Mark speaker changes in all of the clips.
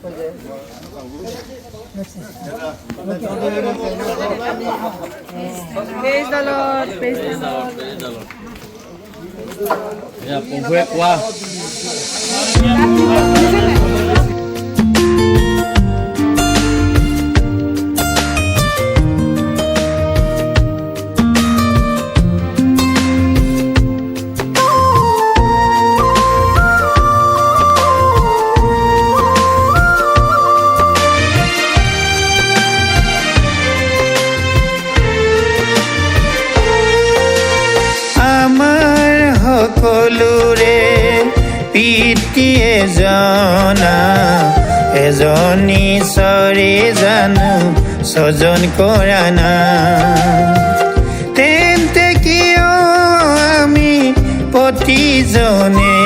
Speaker 1: Praise the Lord. Praise the Lord.
Speaker 2: Ya, pues fue cuá.
Speaker 3: সকলোৰে পিতৃ এজনা এজনী ঈশ্বৰে জানো স্বজন কৰা না তেন্তে কিয় আমি প্ৰতিজনে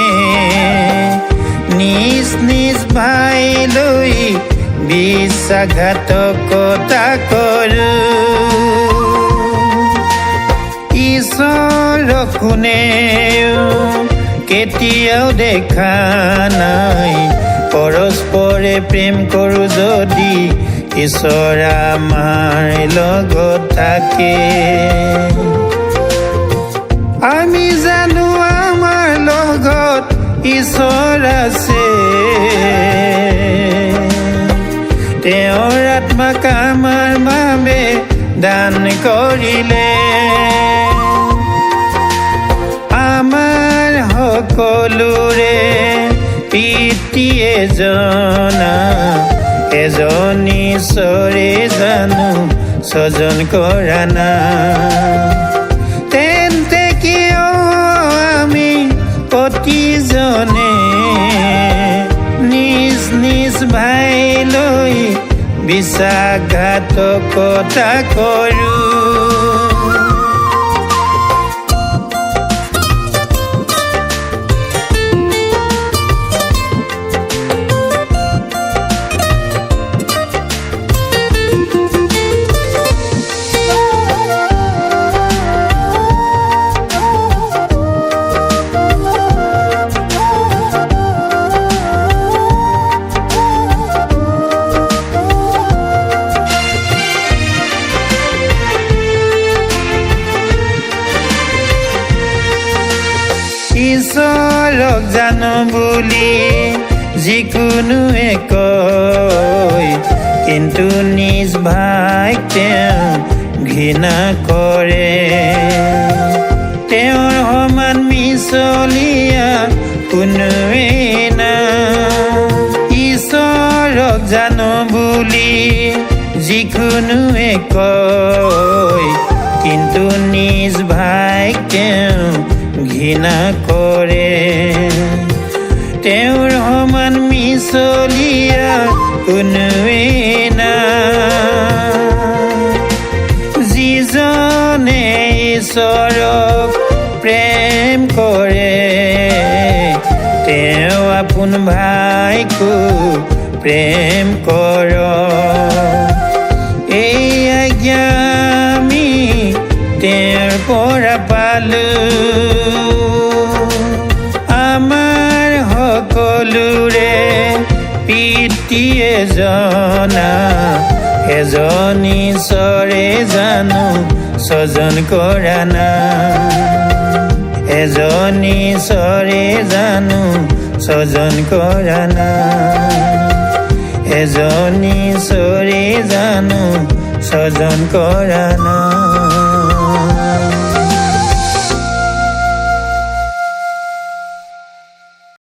Speaker 3: নিজ নিজ ভাই লৈ বিশ্বাসঘাতকতা কৰোঁ ঈশ্বৰক কোনেও কেতিয়াও দেখা নাই পৰস্পৰে প্ৰেম কৰোঁ যদি ঈশ্বৰ আমাৰ লগত থাকে আমি জানো আমাৰ লগত ঈশ্বৰ আছে তেওঁৰ আত্মাক আমাৰ বাবে দান কৰিলে আমাৰ সকলোৰে পিতৃ এজনা এজনী ঈশ্বৰে জানো স্বজন কৰা না তেন্তে কিয় আমি প্ৰতিজনে নিজ নিজ ভাই লৈ বিশ্বাসঘাতকতা কৰোঁ ঈশ্বৰক জানো বুলি যিকোনোৱে কয় কিন্তু নিজ ভাইক তেওঁ ঘৃণা কৰে তেওঁৰ সমান মিছলীয়া কোনোৱে নাই ঈশ্বৰক জানো বুলি যিকোনোৱে কয় কিন্তু নিজ ভাইক তেওঁ ঘৃণা কৰে তেওঁৰ সমান মিছলীয়া কোনোৱে নাই যিজনে ঈশ্বৰক প্ৰেম কৰে তেওঁ আপোন ভাইকো প্ৰেম কৰক এই আজ্ঞা আমি তেওঁৰ পৰা পালোঁ আমাৰ সকলোৰে পিতৃ এজনা এজনী ঈশ্বৰে জানো স্বজন কৰা না এজনী ঈশ্বৰে জানো স্বজন কৰা না এজনী ঈশ্বৰে জানো স্বজন কৰা না